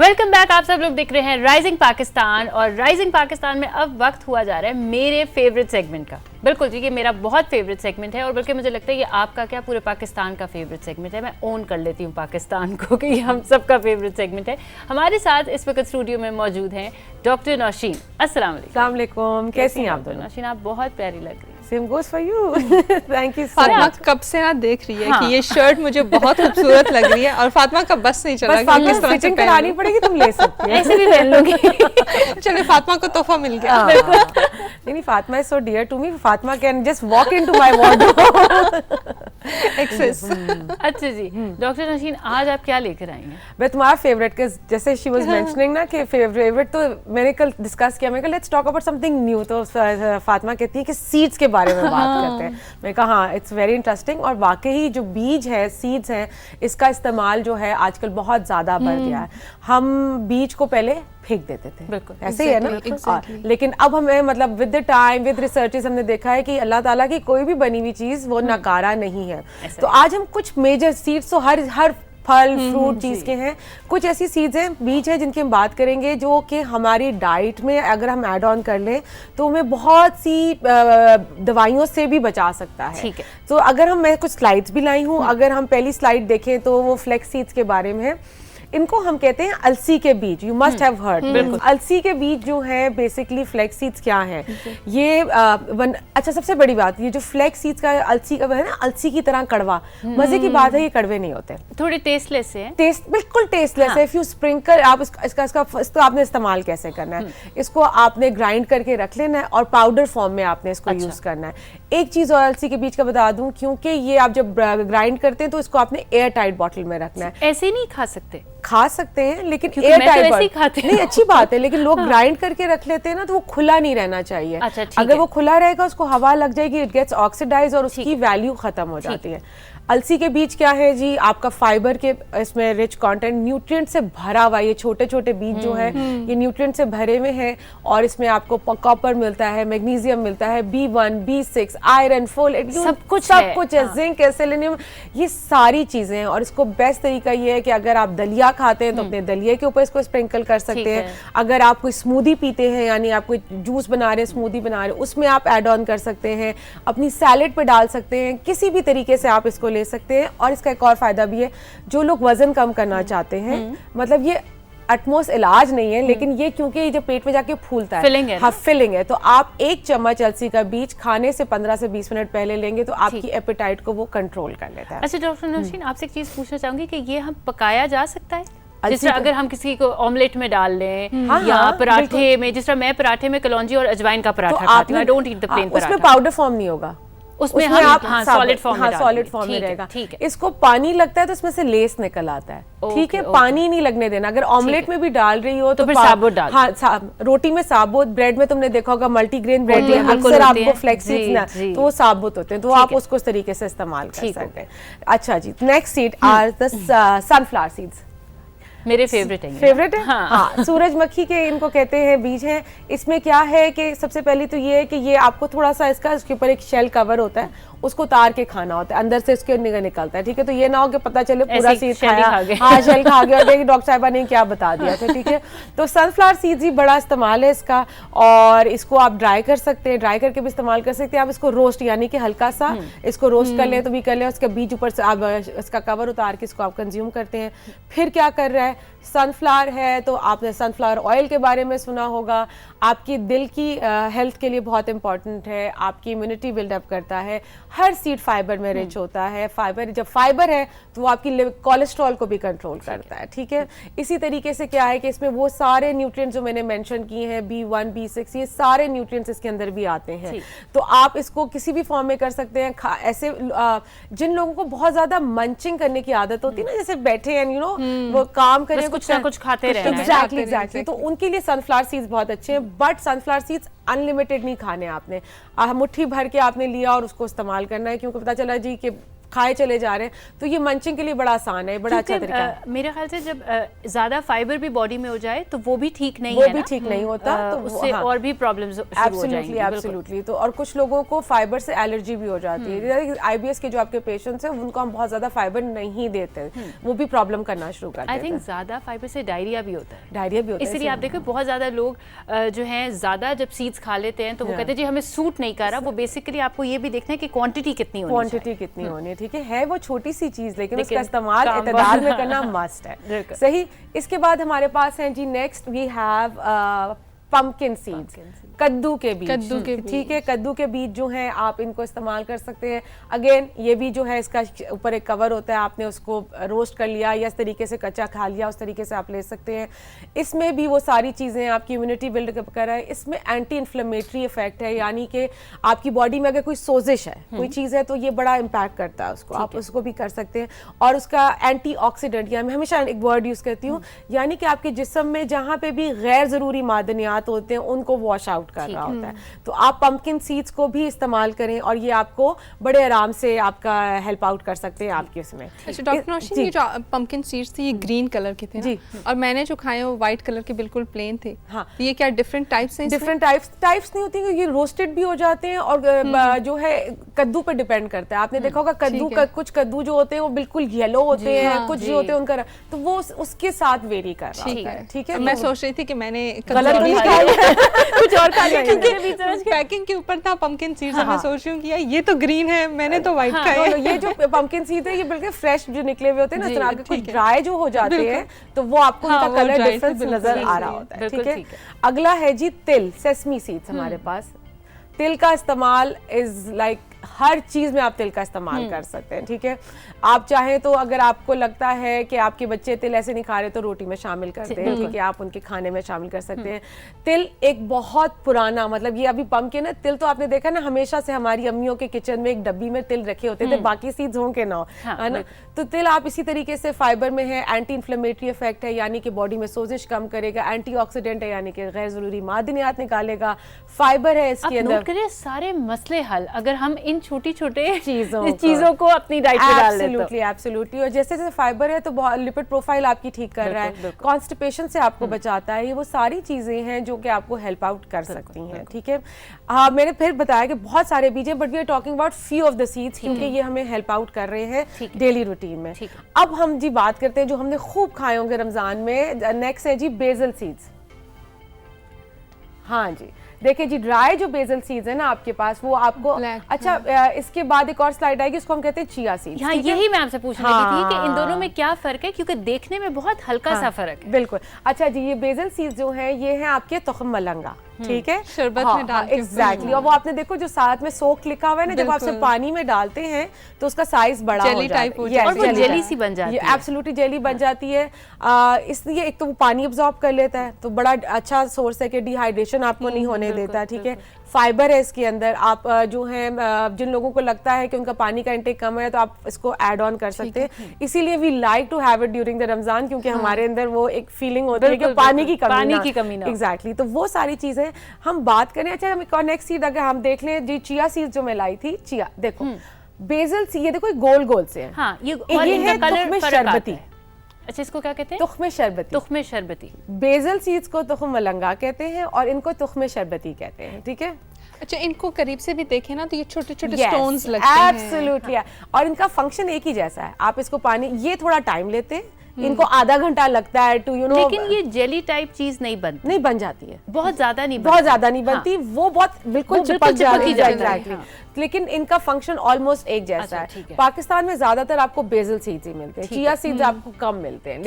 Welcome back. आप सब लोग देख रहे हैं राइजिंग पाकिस्तान और राइजिंग पाकिस्तान में अब वक्त हुआ जा रहा है मेरे फेवरेट सेगमेंट का। बिल्कुल जी, ये मेरा बहुत फेवरेट सेगमेंट है और बल्कि मुझे लगता है ये आपका क्या पूरे पाकिस्तान का फेवरेट सेगमेंट है। मैं ओन कर लेती हूँ पाकिस्तान को कि ये हम सबका फेवरेट सेगमेंट है। हमारे साथ इस वक्त स्टूडियो में मौजूद हैं डॉक्टर नौशीन। अस्सलाम वालेकुम। कैसी हैं आप दोनों? नौशीन, आप बहुत प्यारी लग रही हैं। Same goes for you. Thank you so Fatima much. कब से ना देख रही है कि ये शर्ट मुझे बहुत खूबसूरत लग रही है और फातिमा का बस नहीं चला कि किस तरह से फिटिंग करानी पड़ेगी, तुम ले सकती हो। ऐसे भी पहन लूंगी। चलो फातिमा को तोहफा मिल गया। नहीं, Fatima is so dear to me. Fatima can just walk into my wardrobe. Access. अच्छा जी, डॉक्टर नौशीन आज आप क्या लेकर आई हैं? मैं तुम्हारा फेवरेट के जैसे शी वाज मेंशनिंग ना कि फेवरेट, तो मैंने कल डिस्कस किया। मैं कहा let's talk about something new. तो फातिमा कहती है कि सीड्स के बारे में बात करते हैं। मैं कहा हाँ, इट्स वेरी इंटरेस्टिंग। और वाकई जो बीज है, सीड्स हैं, इसका इस्तेमाल जो है आजकल बहुत ज़्यादा बढ़ गया है। हम बीज को पहले फेंक देते थे, बिल्कुल ऐसे ही है ना। लेकिन अब हमें मतलब with the time, with researches हमने देखा है कि अल्लाह ताला की कोई भी बनी हुई चीज़ वो नकारा नहीं है। तो आज हम कुछ मेजर सीड्स, तो हर फल फ्रूट चीज़ के हैं, कुछ ऐसी सीड्स हैं, बीज हैं जिनकी हम बात करेंगे जो कि हमारी डाइट में अगर हम ऐड ऑन कर लें तो हमें बहुत सी दवाइयों से भी बचा सकता है। ठीक है। तो अगर मैं कुछ स्लाइड्स भी लाई हूँ, अगर हम पहली स्लाइड देखें तो वो फ्लेक्स सीड्स के बारे में है। इनको हम कहते हैं अलसी के बीज। You must have heard. अलसी के बीज जो है बेसिकली फ्लेक्स सीड्स क्या है ये अच्छा, सबसे बड़ी बात ये जो फ्लेक्स सीड्स का अलसी का है ना, अलसी की तरह कड़वा, मजे की बात है, ये कड़वे नहीं होते, थोड़े टेस्टलेस है। टेस्ट बिल्कुल टेस्टलेस है। इफ यू स्प्रिंकल, आप इसका आपने इस्तेमाल कैसे करना है, इसको आपने ग्राइंड करके रख लेना है और पाउडर फॉर्म में आपने इसको यूज करना है। एक चीज और अलसी के बीज का बता दूं, क्योंकि ये आप जब ग्राइंड करते हैं तो इसको आपने एयर टाइट बॉटल में रखना है। ऐसे ही नहीं खा सकते? खा सकते हैं लेकिन एयर टाइट नहीं, अच्छी बात है, लेकिन लोग ग्राइंड करके रख लेते हैं ना, तो वो खुला नहीं रहना चाहिए। अच्छा, अगर वो खुला रहेगा उसको हवा लग जाएगी, इट गेट्स ऑक्सीडाइज और उसकी वैल्यू खत्म हो जाती है। अलसी के बीज क्या है जी, आपका फाइबर के इसमें रिच कंटेंट, न्यूट्रिएंट से भरा हुआ, ये छोटे छोटे बीज जो है ये न्यूट्रिएंट से भरे हुए हैं और इसमें आपको कॉपर मिलता है, मैग्नीशियम मिलता है, B1 B6 आयरन, फोलेट, सब कुछ है, जिंक है, सेलेनियम, ये सारी चीजें हैं। और इसको बेस्ट तरीका ये है कि अगर आप दलिया खाते हैं तो अपने दलिया के ऊपर इसको स्प्रिंकल कर सकते हैं। अगर आप कोई स्मूदी पीते हैं, यानी आप कोई जूस बना रहे हैं, स्मूदी बना रहे हैं, उसमें आप ऐड ऑन कर सकते हैं, अपनी सैलेड पे डाल सकते हैं, किसी भी तरीके से आप इसको ले सकते हैं। और इसका एक और फायदा भी है, जो लोग वजन कम करना चाहते हैं, मतलब ये अटमोस्ट इलाज नहीं है, लेकिन ये क्योंकि ये जो पेट में जाके फूलता है, फिलिंग है, हाँ फिलिंग है, तो आप 1 चम्मच अलसी का बीज खाने से 15 से 20 मिनट पहले लेंगे तो आपकी एपेटाइट को वो कंट्रोल कर लेता है। अच्छा डॉक्टर नौशीन, आपसे एक चीज पूछना चाहूंगी कि ये हम पकाया जा सकता है? जिस तरह अगर हम किसी को ऑमलेट में डाल लें या पराठे में, जिस तरह मैं पराठे में कलौंजी और अजवाइन का पराठा खाती हूं, I don't eat the plain paratha. उसमें पाउडर फॉर्म नहीं होगा, उसमें आप सॉलिड फॉर्म में रहेगा। इसको पानी लगता है तो इसमें से लेस निकल आता है। ठीक है, पानी नहीं लगने देना। अगर ऑमलेट में भी डाल रही हो तो फिर साबुत डाल। हाँ, रोटी में साबुत, ब्रेड में तुमने देखा होगा मल्टीग्रेन ब्रेड में अक्सर आपको फ्लेक्स सीड्स ना, तो वो साबुत होते हैं, तो आप उसको इस तरीके से इस्तेमाल कर सकते हैं। अच्छा जी, next seed are the sunflower seeds. मेरे फेवरेट है। फेवरेट है? हाँ, सूरजमुखी के इनको कहते हैं बीज हैं। इसमें क्या है कि सबसे पहले तो ये है कि ये आपको थोड़ा सा इसके ऊपर एक शेल कवर होता है, उसको उतार के खाना होता है, अंदर से इसके निकलता है। ठीक है, तो ये ना हो कि पता चले पूरा सीड खाया, हाँ शेल खा गया और डॉक्टर साहिबा ने क्या बता दिया था। ठीक है, तो सनफ्लावर सीड्स ही बड़ा इस्तेमाल है इसका, और इसको आप ड्राई कर सकते हैं, ड्राई करके भी इस्तेमाल कर सकते हैं। आप इसको रोस्ट, यानी कि हल्का सा इसको रोस्ट कर लें तो भी कर लें, उसके बीज ऊपर से आप इसका कवर उतार के इसको आप कंज्यूम करते हैं। फिर क्या कर रहा है, सनफ्लावर है तो आपने सनफ्लावर ऑयल के बारे में सुना होगा, आपकी दिल की हेल्थ के लिए बहुत इंपॉर्टेंट है, आपकी इम्यूनिटी बिल्डअप करता है। हर सीड फाइबर में रिच होता है। फाइबर, जब फाइबर है तो वो आपकी कोलेस्ट्रॉल को भी कंट्रोल करता है। ठीक है, इसी तरीके से क्या है कि इसमें वो सारे न्यूट्रिएंट्स जो मैंने मेंशन किए हैं, B1 B6, ये सारे न्यूट्रिएंट्स इसके अंदर भी आते हैं। तो आप इसको किसी भी फॉर्म में कर सकते हैं। ऐसे जिन लोगों को बहुत ज्यादा मंचिंग करने की आदत होती है ना, जैसे बैठे हैं वो काम करें, कुछ ना कुछ खाते रहना है। एग्जैक्टली, तो उनके लिए सनफ्लावर सीड्स बहुत अच्छे हैं। बट सनफ्लावर सीड्स अनलिमिटेड नहीं खाने आपने, मुट्ठी भर के आपने लिया और उसको इस्तेमाल करना है, क्योंकि पता चला जी कि खाए चले जा रहे हैं, तो ये मंचिंग के लिए बड़ा आसान है, बड़ा अच्छा तरीका है। मेरे ख्याल से जब ज्यादा फाइबर भी बॉडी में हो जाए तो वो भी ठीक नहीं वो है भी ना? ठीक नहीं होता, तो उससे और भी प्रॉब्लम्स शुरू हो जाएंगी। एब्सोल्युटली। तो और कुछ लोगों को फाइबर से एलर्जी भी हो जाती है। आईबीएस के जो आपके पेशेंट्स हैं उनको हम बहुत ज्यादा फाइबर नहीं देते, वो भी प्रॉब्लम करना शुरू कर देते हैं। आई थिंक ज्यादा फाइबर से डायरिया भी होता है। डायरिया भी होता है, इसलिए आप देखो बहुत ज्यादा लोग जो हैं ज्यादा जब सीड्स खा लेते हैं तो वो कहते हैं जी हमें सूट नहीं कर रहा। वो बेसिकली आपको ये भी देखना है कि क्वांटिटी कितनी होनी चाहिए। क्वांटिटी कितनी होनी है, ठीक है वो छोटी सी चीज, लेकिन उसका इस्तेमाल इतदाल में करना मस्ट है। सही। इसके बाद हमारे पास है जी next we have pumpkin seeds, कद्दू के बीज। ठीक है, कद्दू के बीज जो हैं आप इनको इस्तेमाल कर सकते हैं। अगेन ये भी जो है इसका ऊपर एक कवर होता है, आपने उसको रोस्ट कर लिया या इस तरीके से कच्चा खा लिया, उस तरीके से आप ले सकते हैं। इसमें भी वो सारी चीज़ें आपकी इम्यूनिटी बिल्ड कर रहा है। इसमें एंटी इन्फ्लेमेटरी इफेक्ट है, यानी कि आपकी बॉडी में अगर कोई सोजिश है, कोई चीज़ है, तो ये बड़ा इम्पैक्ट करता है उसको, आप उसको भी कर सकते हैं। और उसका एंटी ऑक्सीडेंट, या मैं हमेशा एक वर्ड यूज़ करती हूँ, यानी कि आपके जिस्म में जहाँ पे भी गैर ज़रूरी मादनियात होते हैं उनको वॉश आउट कर रहा होता है। तो आप पंपकिन सीड्स को भी इस्तेमाल करें और ये आपको बड़े आराम से आपका हेल्प आउट कर सकते हैं आपके उसमें। अच्छा डॉक्टर नौशीन, ये जो पंपकिन सीड्स थे ये ग्रीन कलर के थे जी, और मैंने जो खाए वो व्हाइट कलर के बिल्कुल प्लेन थे। हाँ, तो ये क्या डिफरेंट टाइप्स हैं? डिफरेंट टाइप्स नहीं होती, ये रोस्टेड भी हो जाते हैं और जो है कद्दू पे डिपेंड करता है। आपने देखा होगा कद्दू कुछ कद्दू जो होते हैं वो बिल्कुल येलो होते हैं, कुछ जो होते हैं उनका, तो वो उसके साथ वेरी कर रहा है। ठीक है, मैं सोच रही थी कि मैंने गलत कुछ और खा लिया, पैकिंग के ऊपर था पंपकिन सीड्स, मैं सोच रही हूँ कि ये तो ग्रीन है, मैंने तो व्हाइट खाया है। ये जो पंपकिन सीड है ये बिल्कुल फ्रेश जो निकले हुए होते हैं ना, कुछ ड्राई जो हो जाते हैं तो वो आपको उनका कलर डिफरेंस नजर आ रहा होता है। ठीक है, अगला है जी तिल, सेसमी सीड्स हमारे पास। तिल का इस्तेमाल इज लाइक हर चीज में आप तिल का इस्तेमाल कर सकते हैं। ठीक है, आप चाहें तो अगर आपको लगता है कि आपके बच्चे तिल ऐसे नहीं खा रहे तो रोटी में शामिल करते हैं, ठीक है, आप उनके खाने में शामिल कर सकते हैं। तिल एक बहुत पुराना, मतलब ये अभी पंपकिन है, तिल तो आपने देखा ना हमेशा से हमारी अम्मियों के किचन में एक डब्बी में तिल रखे होते थे, बाकी सीड्स हों के ना हो, है ना। तो तिल आप इसी तरीके से फाइबर में है, एंटी इन्फ्लेमेटरी इफेक्ट है, यानी कि बॉडी में सोजिश कम करेगा, एंटीऑक्सीडेंट है यानी कि गैर जरूरी मादनियात निकालेगा, फाइबर है इसके अंदर। सारे मसले हल अगर हम इन छोटी छोटे चीजों को अपनी डाइट में डाल दें। एब्सोल्युटली। और जैसे जैसे फाइबर है तो लिपिड प्रोफाइल आपकी ठीक कर रहा है, कॉन्स्टिपेशन से आपको बचाता है, ये वो सारी चीजें हैं जो कि आपको हेल्प आउट कर सकती हैं। ठीक है, मैंने फिर बताया कि बहुत सारे बीज हैं, but we are talking about few of the seeds, क्योंकि ये हमें हेल्प आउट कर रहे हैं डेली रूटीन में। अब हम जी बात करते हैं जो हमने खूब खाए होंगे रमजान में। नेक्स्ट है जी बेसल सीड्स। हाँ जी, देखिए जी, ड्राई जो बेसल सीड्स है ना आपके पास, वो आपको अच्छा इसके बाद एक और स्लाइड आएगी, इसको हम कहते हैं चिया सीड्स। हाँ, यही मैं आपसे पूछने लगी थी कि इन दोनों में क्या फर्क है, क्योंकि देखने में बहुत हल्का सा फर्क है। बिल्कुल। अच्छा जी, ये बेसल सीड्स जो है ये है आपके तुख्म मलंगा, ठीक है, शरबत में डाल के। एग्जैक्टली। और वो आपने देखो जो साथ में सोक लिखा हुआ है ना, जब आप उसे पानी में डालते हैं तो उसका साइज बड़ा हो जाता है और वो जेली सी बन जाती है। एब्सोल्युटली जेली बन जाती है। इसलिए एक तो वो पानी अब्सॉर्ब कर लेता है, तो बड़ा अच्छा सोर्स है कि डिहाइड्रेशन आपको नहीं होने देता। ठीक है, फाइबर है इसके अंदर। आप जो है जिन लोगों को लगता है कि उनका पानी का इंटेक कम है तो आप इसको ऐड ऑन कर सकते हैं। इसीलिए we like to have it during the Ramzan, क्योंकि हमारे अंदर वो एक फीलिंग होती है कि पानी की कमी ना। एग्जैक्टली। तो वो सारी चीजें हम बात करें। अच्छा, हम एक और नेक्स्ट सीड अगर हम देख लें जी, चिया सीड जो मैं लाई थी, चिया देखो बेसल सी, ये देखो गोल गोल से है। हाँ, ये है तुख्मे शरबती। अच्छा, इसको क्या कहते हैं? तुख्मे शरबती। तुख्मे शरबती। बेसल सीड्स को तुख्म मलंगा कहते हैं और इनको तुख्मे शरबती कहते हैं। ठीक है, अच्छा, इनको करीब से भी देखें ना तो ये छोटे छोटे स्टोन्स लगते हैं। एब्सोल्युटली। और इनका फंक्शन एक ही जैसा है। आप इसको पानी, ये थोड़ा टाइम लेते हैं, इनको आधा घंटा लगता है टू लेकिन ये जेली टाइप चीज नहीं बन जाती है, बहुत ज्यादा नहीं बनती। वो बहुत बिल्कुल चिपक जाती है। एग्जैक्टली। लेकिन इनका फंक्शन ऑलमोस्ट एक जैसा है। पाकिस्तान में ज्यादातर आपको बेसल सीड्स ही मिलते हैं, चिया सीड्स आपको कम मिलते हैं,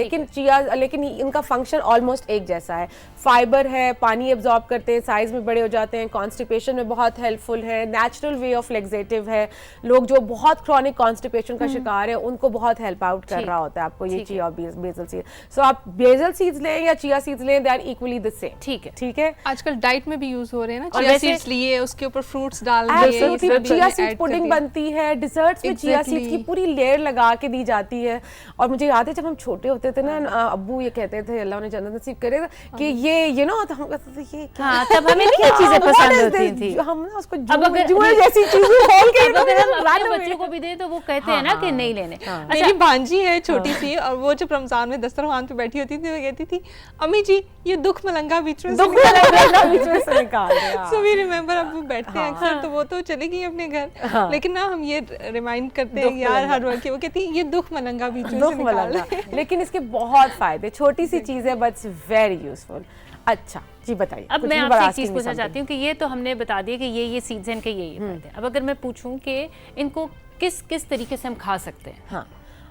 लेकिन इनका फंक्शन ऑलमोस्ट एक जैसा है। फाइबर है, पानी एब्जॉर्ब करते हैं, साइज में बड़े हो जाते हैं, कॉन्स्टिपेशन में बहुत हेल्पफुल है, नेचुरल वे ऑफ लेग्जेटिव है। लोग जो बहुत क्रॉनिक कॉन्स्टिपेशन का शिकार है उनको बहुत हेल्प आउट कर रहा होता है आपको ये चिया और बेसल सीड। सो आप बेसल सीड्स लें या चिया सीड्स लें, they are equally the same. ठीक है, ठीक है। आजकल डाइट में भी यूज हो रहे हैं ना, चिया सीड्स लिए उसके ऊपर फ्रूट्स डाल दिए। चिया सीड पुडिंग बनती है, डिजर्ट्स में चिया सीड की पूरी लेयर लगा के दी जाती है। और मुझे याद है जब हम छोटे होते थे ना, अब्बू ये कहते थे, अल्लाह उन्हें जन्नत नसीब करे, कि ये तो हम कहते थे ये हाँ, तब हमें नहीं ये चीजें पसंद होती थी। हम ना उसको जुए जैसी चीजें खोल के अपने बच्चों को भी दे तो वो कहते हैं ना कि नहीं लेने। मेरी भांजी है छोटी सी, और वो जब रमजान में दस्तरखान पे बैठी होती थी वो कहती थी, अम्मी जी ये दुख मलंगा बीच में से निकाल दिया। सो वी रिमेंबर, अब वो बैठते हैं अक्सर, तो वो तो चली गई अपने घर, लेकिन ना हम ये रिमाइंड करते हैं यार हर वक्त, वो कहती है ये दुख मलंगा बीच में से निकाल। लेकिन इसके बहुत फायदे, छोटी सी चीज है बट वेरी यूजफुल। अच्छा जी बताइए। अब मैं आपसे एक चीज पूछना चाहती हूँ कि ये तो हमने बता दिया कि ये सीड्स हैं, इनके ये फायदे। अब अगर मैं पूछूं कि इनको किस किस तरीके से हम खा सकते हैं? हाँ,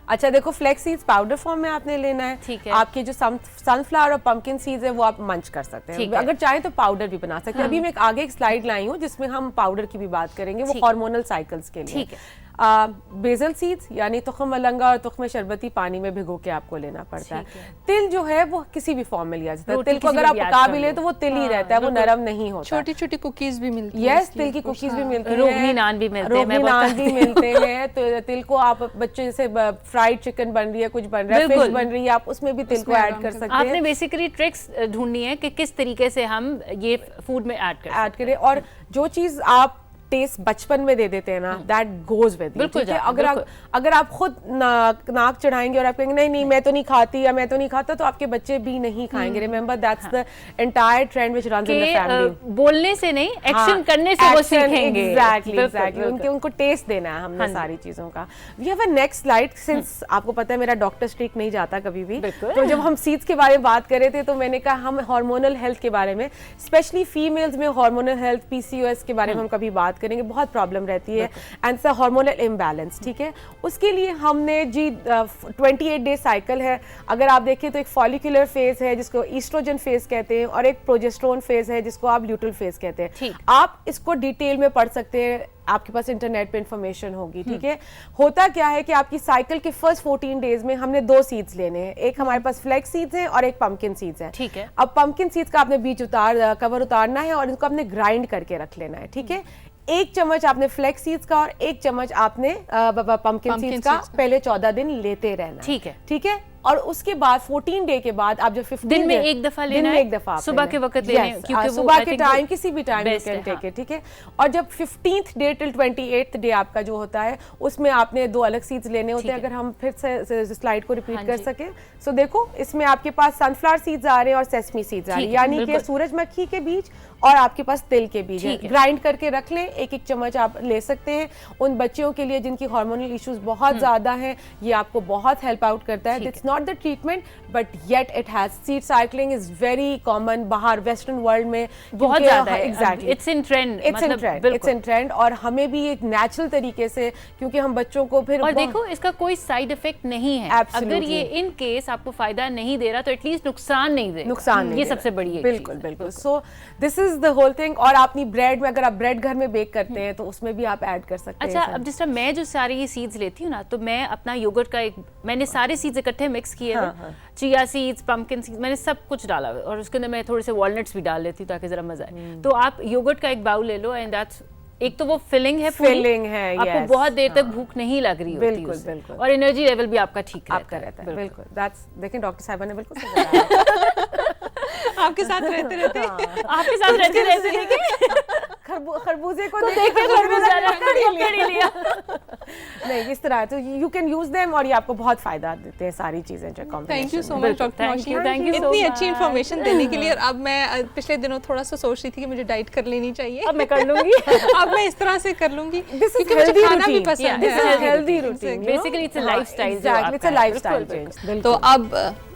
अच्छा देखो, फ्लैक्स सीड्स पाउडर फॉर्म में आपने लेना है। ठीक है। आपके जो सनफ्लावर और पंपकिन सीड्स है वो आप मंच कर सकते हैं, अगर चाहें तो पाउडर भी बना सकते हैं। अभी मैं आगे एक स्लाइड लाई हूँ जिसमें हम पाउडर की भी बात करेंगे, वो हार्मोनल साइकिल्स के लिए। ठीक है। बेसल सीड्स यानी तुख्म मलंगा और तुख्म शरबती पानी में भिगो के आपको लेना पड़ता है। तिल जो है वो किसी भी फॉर्म में लिया जाता है। तिल को अगर आप पका भी ले तो वो तिल ही रहता है, वो नरम नहीं होता। छोटी छोटी कुकीज भी मिलती है। यस, तिल की कुकीज भी मिलती है, रोगनी नान भी मिलते हैं, रोगनी नान भी मिलते हैं। तो तिल को आप बच्चे जैसे फ्राइड चिकन बन रही है, कुछ बन रहा है, फिश बन रही है, आप उसमें भी तिल को ऐड कर सकते हैं। आपने बेसिकली ट्रिक्स ढूंढनी है कि किस तरीके से हम ये फूड में ऐड करें। और जो चीज आप टेस्ट बचपन में दे देते हैं ना, दैट गोज विद यू। ठीक है, अगर आप खुद नाक चढ़ाएंगे और आप कहेंगे नहीं नहीं मैं तो नहीं खाती या मैं तो नहीं खाता, तो आपके बच्चे भी नहीं खाएंगे। Remember that's the entire trend which runs in the family. बोलने से नहीं, एक्शन करने से वो सीखेंगे। एग्जैक्टली, उनको टेस्ट देना है हमने सारी चीजों का। We have a next slide, since आपको पता है मेरा डॉक्टर स्ट्रीक नहीं जाता कभी भी, तो जब हम सीड्स के बारे में बात कर रहे थे तो मैंने कहा हम हार्मोनल हेल्थ के बारे में, स्पेशली फीमेल्स में हार्मोनल हेल्थ, पीसीओएस के बारे में हम कभी बात करेंगे, बहुत प्रॉब्लम रहती है, एंड द हार्मोनल इम्बैलेंस। ठीक है, उसके लिए हमने जी 28 डे साइकिल है। अगर आप देखें तो एक फॉलिकुलर फेज है जिसको ईस्ट्रोजन फेज कहते हैं, और एक प्रोजेस्टेरोन फेज है जिसको आप ल्यूटल फेज कहते हैं। आप इसको डिटेल में पढ़ सकते हैं, आपके पास इंटरनेट पे इंफॉर्मेशन होगी। ठीक है, होता क्या है कि आपकी साइकिल के फर्स्ट 14 डेज में हमने 2 सीड्स लेने हैं, एक हमारे पास फ्लैक्स सीड्स हैं और एक पंपकिन सीड्स हैं। ठीक है, अब पंपकिन सीड्स का आपने बीज कवर उतारना है और इनको आपने ग्राइंड करके रख लेना है। ठीक है, 1 चम्मच आपने फ्लैक्स सीड्स का और 1 चम्मच आपने पंपकिन सीड्स का पहले 14 दिन लेते रहना। ठीक है, ठीक है, और उसके बाद 14 डे के बाद आप जब 15 दिन में एक दफा लेना है, एक दफा सुबह के वक्त लेना है, क्योंकि सुबह के टाइम किसी भी time you can take it. ठीक है, और जब 15th day till 28th day आपका जो होता है उसमें आपने 2 अलग सीड्स लेने होते हैं। अगर हम फिर से स्लाइड को रिपीट कर सके, सो देखो इसमें आपके पास सनफ्लावर सीड्स आ रहे हैं और सेसमी सीड्स आ रही है, यानी कि सूरजमुखी के बीज और आपके पास तिल के बीज है। ग्राइंड करके रख लें, 1-1 चम्मच आप ले सकते हैं। उन बच्चों के लिए जिनकी हार्मोनल इश्यूज बहुत ज्यादा हैं, ये आपको बहुत हेल्प आउट करता है। It's not the treatment but yet it has, seed cycling is very common बाहर वेस्टर्न वर्ल्ड में, बहुत ज्यादा है। Exactly, it's in trend, it's in trend, और हमें भी एक नेचुरल तरीके से, क्योंकि हम बच्चों को फिर, और देखो इसका कोई साइड इफेक्ट नहीं है। अगर ये इन केस आपको फायदा नहीं दे रहा तो एटलीस्ट नुकसान नहीं दे, ये सबसे बड़ी है। बिल्कुल बिल्कुल, so this is the whole thing. और अपनी ब्रेड में, अगर आप ब्रेड घर में बेक करते हैं तो उसमें भी आप ऐड कर सकते हैं। अच्छा, अब जिस तरह मैं जो सारी ये सीड्स लेती हूँ ना, तो मैं अपना योगर्ट का मैंने सारे सीड्स इकट्ठे मिक्स किए हैं, चिया सीड्स, पंपकिन सीड्स, मैंने सब कुछ डाला और उसके अंदर मैं थोड़े से वॉलनट्स भी डाल लेती हूँ ताकि जरा मजा आए। तो आप योगर्ट का एक बाउल ले लो, एंड दैट्स, एक तो वो फिलिंग है, आपको बहुत देर तक भूख नहीं लग रही होती, बिल्कुल, और एनर्जी लेवल भी आपका ठीक रहता है। बिल्कुल, दैट्स, देखें डॉक्टर साहिबा ने बिल्कुल सही बताया। आपके साथ रहते रहते आपके साथ रहते रहते खरबूजे को देख के खरबूजा कर ही लिया। नहीं, इस तरह तो यू कैन यूज देम और ये आपको बहुत फायदा देते हैं सारी चीजें जो combination. Thank you so much doctor Nausheen, इतनी अच्छी इन्फॉर्मेशन देने के लिए। और अब मैं पिछले दिनों थोड़ा सा सोच रही थी कि मुझे डाइट कर लेनी चाहिए, अब मैं कर लूंगी। अब मैं इस तरह से कर लूंगी क्योंकि मुझे खाना भी पसंद है। Healthy routine, basically it's a lifestyle, exactly it's a lifestyle change. तो अब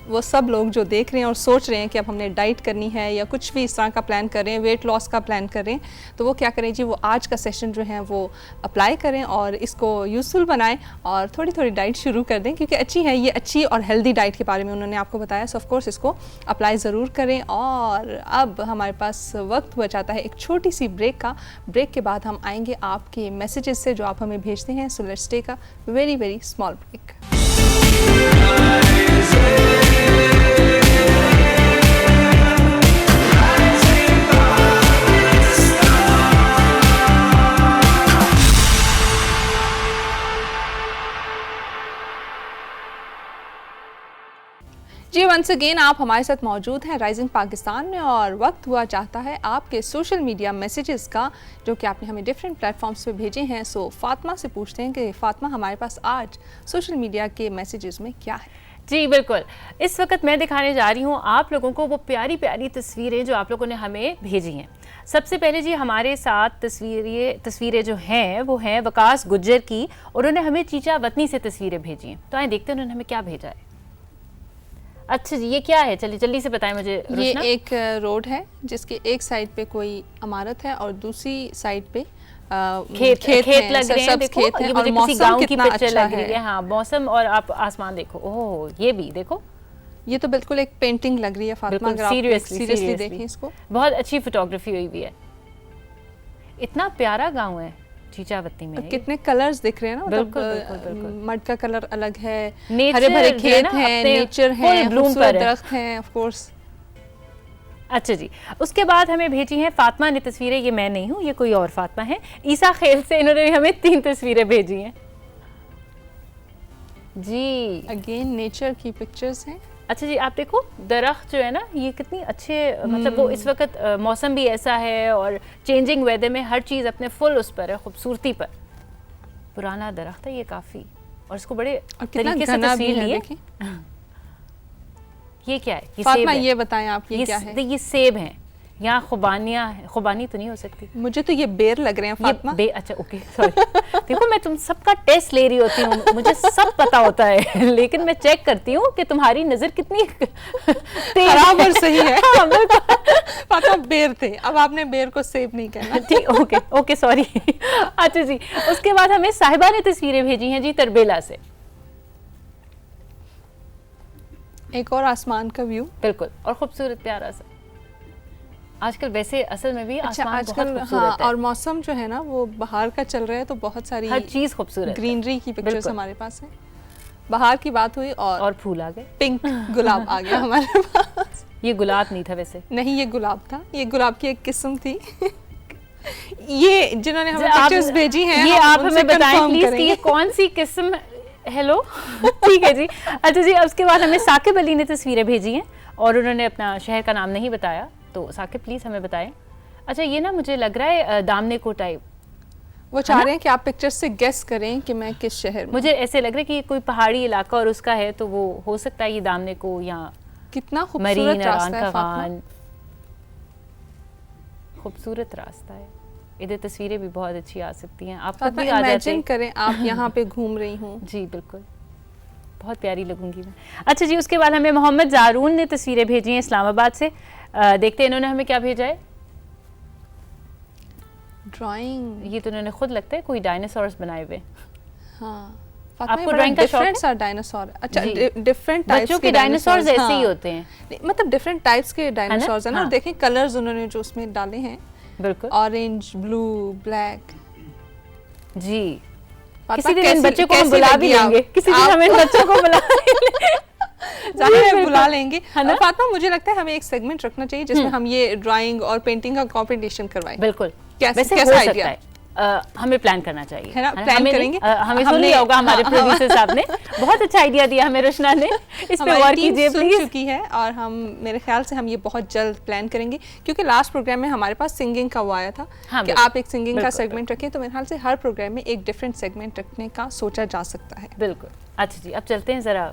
वो सब लोग जो देख रहे हैं और सोच रहे हैं कि अब हमने डाइट करनी है या कुछ भी इस तरह का प्लान कर रहे हैं, वेट लॉस का प्लान कर रहे हैं, तो वो क्या करें जी, वो आज का सेशन जो है वो अप्लाई करें और इसको यूज़फुल बनाएं और थोड़ी थोड़ी डाइट शुरू कर दें, क्योंकि अच्छी है ये, अच्छी और हेल्दी डाइट के बारे में उन्होंने आपको बताया। सो ऑफ कोर्स इसको अप्लाई ज़रूर करें। और अब हमारे पास वक्त बचाता है एक छोटी सी ब्रेक का। ब्रेक के बाद हम आएंगे आपके मैसेजेस से जो आप हमें भेजते हैं। So let's take a very very small break. जी वंस अगेन आप हमारे साथ मौजूद हैं राइजिंग पाकिस्तान में और वक्त हुआ चाहता है आपके सोशल मीडिया मैसेजेस का जो कि आपने हमें डिफरेंट प्लेटफॉर्म्स पे भेजे हैं। सो फातिमा से पूछते हैं कि फातिमा हमारे पास आज सोशल मीडिया के मैसेजेस में क्या है? जी बिल्कुल, इस वक्त मैं दिखाने जा रही हूँ आप लोगों को वो प्यारी प्यारी तस्वीरें जो आप लोगों ने हमें भेजी हैं। सबसे पहले जी हमारे साथ तस्वीरें जो हैं वो हैं वकास गुज्जर की, और उन्होंने हमें चीचा वतनी से तस्वीरें भेजी हैं। तो आए देखते हैं उन्होंने हमें क्या भेजा है। अच्छा जी, ये क्या है? चलिए जल्दी से बताएं मुझे। ये एक रोड है जिसके एक साइड पे कोई इमारत है और दूसरी साइड पे खेत लग रहे हैं। देखो खेत ये और मुझे किसी मौसम गांव की कितना पिक्चर अच्छा लग रही है। हाँ, मौसम और आप आसमान देखो। ओह ये भी देखो, ये तो बिल्कुल एक पेंटिंग लग रही है फातिमा, अगर आप सीरियसली देखें इसको। बहुत अच्छी फोटोग्राफी हुई हुई है। इतना प्यारा गांव है चीचावती में। कितने कलर्स दिख रहे हैं ना, बिल्कुल, बिल्कुल, बिल्कुल। मड का कलर अलग है, नेचर हरे भरे जो है खेत ना, हैं, अपने नेचर है, full bloom खूबसूरत पर है। दरख्त हैं ऑफ कोर्स। अच्छा जी, उसके बाद हमें भेजी हैं फातिमा ने तस्वीरें। ये मैं नहीं हूँ, ये कोई और फातिमा है। ईसा खेल से इन्होंने हमें 3 तस्वीरें भेजी हैं जी। अगेन नेचर की पिक्चर्स हैं। अच्छा जी, आप देखो दरख्त जो है ना, ये कितनी अच्छे, मतलब वो इस वक्त मौसम भी ऐसा है और चेंजिंग वेदर में हर चीज़ अपने फुल उस पर है, खूबसूरती पर। पुराना दरख्त है ये काफ़ी, और इसको बड़े तरीके से तस्वीर ली है। ये क्या है? ये फातिमा सेब है। ये बताएं आप, ये क्या है? ये सेब हैं। यहाँ खुबानियाँ, खुबानी तो नहीं हो सकती। मुझे तो ये बेर लग रहे हैं फातिमा। अच्छा ओके सॉरी। देखो मैं तुम सबका टेस्ट ले रही होती हूँ, मुझे सब पता होता है, लेकिन मैं चेक करती हूँ कि तुम्हारी नजर कितनी खराब और सही है। फातिमा बेर थे, अब आपने बेर को सेब नहीं कहना। ठीक, ओके ओके सॉरी। अच्छा जी, उसके बाद हमें साहिबा ने तस्वीरें भेजी हैं जी तरबेला से। एक और आसमान का व्यू, बिल्कुल, और खूबसूरत प्यारा सा। आजकल वैसे असल में भी अच्छा आसमान आजकल बहुत खूबसूरत हाँ, है। और मौसम जो है ना वो बाहर का चल रहा है, तो बहुत सारी हर चीज खूबसूरत है। ग्रीनरी की पिक्चर्स हमारे पास है। बाहर की बात हुई और फूल आ गए, पिंक गुलाब आ गया हमारे पास। ये गुलाब नहीं था वैसे। नहीं, ये गुलाब था, ये गुलाब की एक किस्म थी। ये जिन्होंने हमें पिक्चर्स भेजी हैं, ये आप हमें बताएं प्लीज कि ये कौन सी किस्म। हेलो ठीक है जी। अच्छा जी, उसके बाद हमें साकिब अली ने तस्वीरें भेजी हैं और उन्होंने अपना शहर का नाम नहीं बताया, तो साकिब प्लीज हमें बताएं। अच्छा ये ना मुझे लग रहा है दामने को टाइप, वो चाह रहे हैं कि आप पिक्चर से गेस करें कि मैं किस शहर में। मुझे ऐसे लग रहा है कि कोई पहाड़ी इलाका और उसका है, तो वो हो सकता है ये दामने को या कितना खूबसूरत रास्ता है फातिमा, खूबसूरत रास्ता है। इधर तस्वीरें भी बहुत अच्छी आ सकती हैं। आप खुद भी आ जाते हैं, करें आप यहाँ पे घूम रही हूँ। जी बिल्कुल, बहुत प्यारी लगूंगी मैं। अच्छा जी, उसके बाद हमें मोहम्मद जारून ने तस्वीरें भेजी हैं इस्लामाबाद से। देखते हैं इन्होंने हमें क्या भेजा है। ड्राइंग, ये तो इन्होंने खुद लगता है कोई डायनासोर्स बनाए हुए। हाँ, आपको ड्राइंग का शौक है? डिफरेंट डायनासोर, अच्छा डिफरेंट टाइप्स बच्चों के डायनासोर्स ऐसे ही होते हैं, मतलब डिफरेंट टाइप्स के डायनासोर्स है ना। हाँ। देखें कलर्स उन्होंने जो उसमें डाले हैं, बिल्कुल ऑरेंज, ब्लू, ब्लैक। जी, किसी दिन बच्चों को हम बुला भी लेंगे, किसी दिन हमें बच्चों को बुला बुला लेंगे। फातिमा मुझे लगता है हमें एक सेगमेंट रखना चाहिए जिसमें हम ये ड्राइंग और पेंटिंग का कंपटीशन करवाएं। बिल्कुल, कैसा आइडिया है? हमें प्लान करना चाहिए, है ना? प्लान करेंगे। हमें सुन लिया होगा हमारे प्रोड्यूसर साहब ने, बहुत अच्छा आइडिया दिया हमें रचना ने, इस पे गौर कीजिए प्लीज। चुकी है और हम मेरे ख्याल से हम ये बहुत जल्द प्लान करेंगे, क्योंकि लास्ट प्रोग्राम में हमारे पास सिंगिंग का वो आया था कि आप एक सिंगिंग का सेगमेंट रखें, तो मेरे ख्याल से हर प्रोग्राम में एक डिफरेंट सेगमेंट रखने का सोचा जा सकता है। बिल्कुल। अच्छा जी, अब चलते हैं जरा,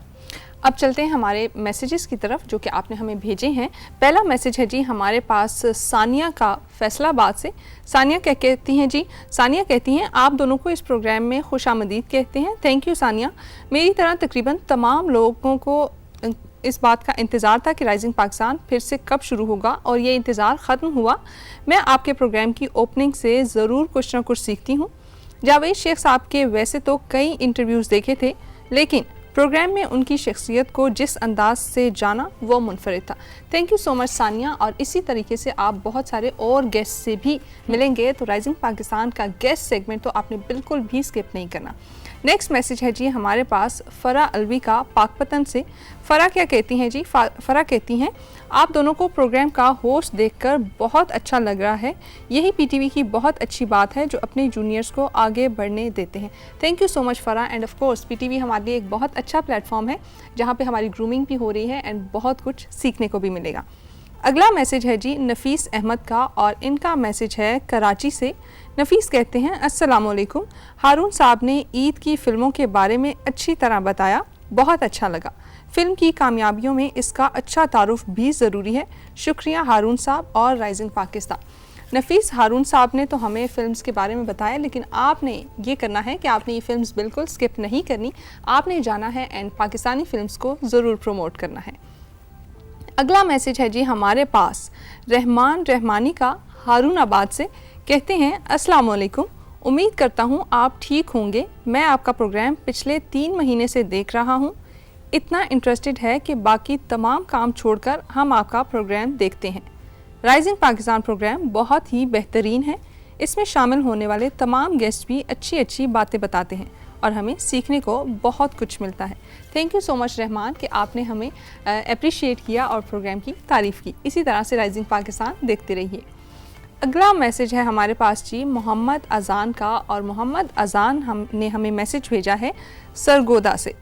अब चलते हैं हमारे मैसेजेस की तरफ जो कि आपने हमें भेजे हैं। पहला मैसेज है जी हमारे पास सानिया का फैसलाबाद से। सानिया क्या कहती हैं जी? सानिया कहती हैं आप दोनों को इस प्रोग्राम में खुशामदीद कहते हैं। Thank you Sania. मेरी तरह तकरीबन तमाम लोगों को इस बात का इंतज़ार था कि राइजिंग पाकिस्तान फिर से कब शुरू होगा, और ये इंतज़ार ख़त्म हुआ। मैं आपके प्रोग्राम की ओपनिंग से ज़रूर कुछ ना कुछ सीखती हूँ। जावेद शेख साहब के वैसे तो कई इंटरव्यूज़ देखे थे, लेकिन प्रोग्राम में उनकी शख्सियत को जिस अंदाज से जाना वो मुनफरिद था। Thank you so much Sania, और इसी तरीके से आप बहुत सारे और गेस्ट से भी मिलेंगे, तो राइजिंग पाकिस्तान का गेस्ट सेगमेंट तो आपने बिल्कुल भी स्किप नहीं करना। नेक्स्ट मैसेज है जी हमारे पास फ़रा अलवी का पाकपतन से। फ़रा क्या कहती हैं जी? फ़रा कहती हैं, आप दोनों को प्रोग्राम का होस्ट देखकर बहुत अच्छा लग रहा है। यही पीटीवी की बहुत अच्छी बात है जो अपने जूनियर्स को आगे बढ़ने देते हैं। Thank you so much फ़रा। End of course PTV हमारे लिए एक बहुत अच्छा प्लेटफॉर्म है जहाँ पे हमारी ग्रूमिंग भी हो रही है एंड बहुत कुछ सीखने को भी मिलेगा। अगला मैसेज है जी नफ़ीस अहमद का और इनका मैसेज है कराची से। नफ़ीस कहते हैं, अस्सलाम वालेकुम। हारून साहब ने ईद की फ़िल्मों के बारे में अच्छी तरह बताया, बहुत अच्छा लगा। फ़िल्म की कामयाबियों में इसका अच्छा तारुफ भी ज़रूरी है। शुक्रिया हारून साहब और राइजिंग पाकिस्तान। नफ़ीस, हारून साहब ने तो हमें फ़िल्म्स के बारे में बताया, लेकिन आपने ये करना है कि आपने ये फ़िल्म्स बिल्कुल स्किप नहीं करनी, आपने जाना है एंड पाकिस्तानी फ़िल्म्स को ज़रूर प्रमोट करना है। अगला मैसेज है जी हमारे पास रहमान रहमानी का हारूनाबाद से। कहते हैं, अस्सलाम वालेकुम। उम्मीद करता हूँ आप ठीक होंगे। मैं आपका प्रोग्राम पिछले 3 महीने से देख रहा हूँ। इतना इंटरेस्टेड है कि बाकी तमाम काम छोड़कर हम आपका प्रोग्राम देखते हैं। राइजिंग पाकिस्तान प्रोग्राम बहुत ही बेहतरीन है। इसमें शामिल होने वाले तमाम गेस्ट भी अच्छी अच्छी बातें बताते हैं और हमें सीखने को बहुत कुछ मिलता है। Thank you so much Rahman कि आपने हमें अप्रिशिएट किया और प्रोग्राम की तारीफ़ की। इसी तरह से राइजिंग पाकिस्तान देखते रहिए। अगला मैसेज है हमारे पास जी मोहम्मद अज़ान का और मोहम्मद अज़ान ने हमें मैसेज भेजा है सरगोदा से।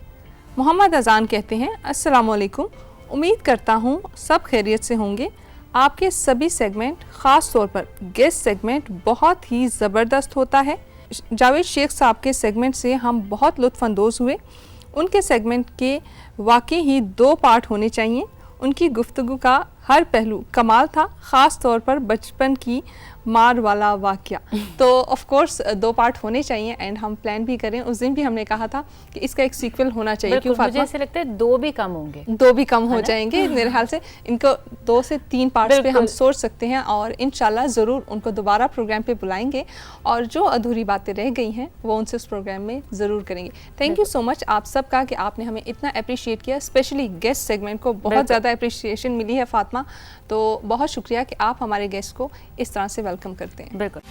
मोहम्मद अज़ान कहते हैं, अस्सलाम वालेकुम। उम्मीद करता हूँ सब खैरियत से होंगे। आपके सभी सेगमेंट, ख़ास तौर पर गेस्ट सेगमेंट बहुत ही ज़बरदस्त होता है। जावेद शेख साहब के सेगमेंट से हम बहुत लुत्फ़अंदोज़ हुए। उनके सेगमेंट के वाकई ही 2 पार्ट होने चाहिए। उनकी गुफ्तगू का हर पहलू कमाल था, ख़ास तौर पर बचपन की मार वाला वाक़या। तो ऑफ कोर्स 2 पार्ट होने चाहिए एंड हम प्लान भी करें। उस दिन भी हमने कहा था कि इसका एक सीक्वल होना चाहिए। क्यों मुझे ऐसे लगता है 2 भी कम होंगे, 2 भी कम हो जाएंगे मेरे ख्याल से। इनको 2 से 3 पार्ट्स पे हम सोच सकते हैं और इंशाल्लाह ज़रूर उनको दोबारा प्रोग्राम पे बुलाएंगे और जो अधूरी बातें रह गई हैं वो उनसे उस प्रोग्राम में ज़रूर करेंगे। थैंक यू सो मच आप सबका कि आपने हमें इतना अप्रिशिएट किया। स्पेशली गेस्ट सेगमेंट को बहुत ज़्यादा अप्रिशिएशन मिली है फातिमा, तो बहुत शुक्रिया कि आप हमारे गेस्ट को इस तरह से वेलकम करते हैं। बिल्कुल।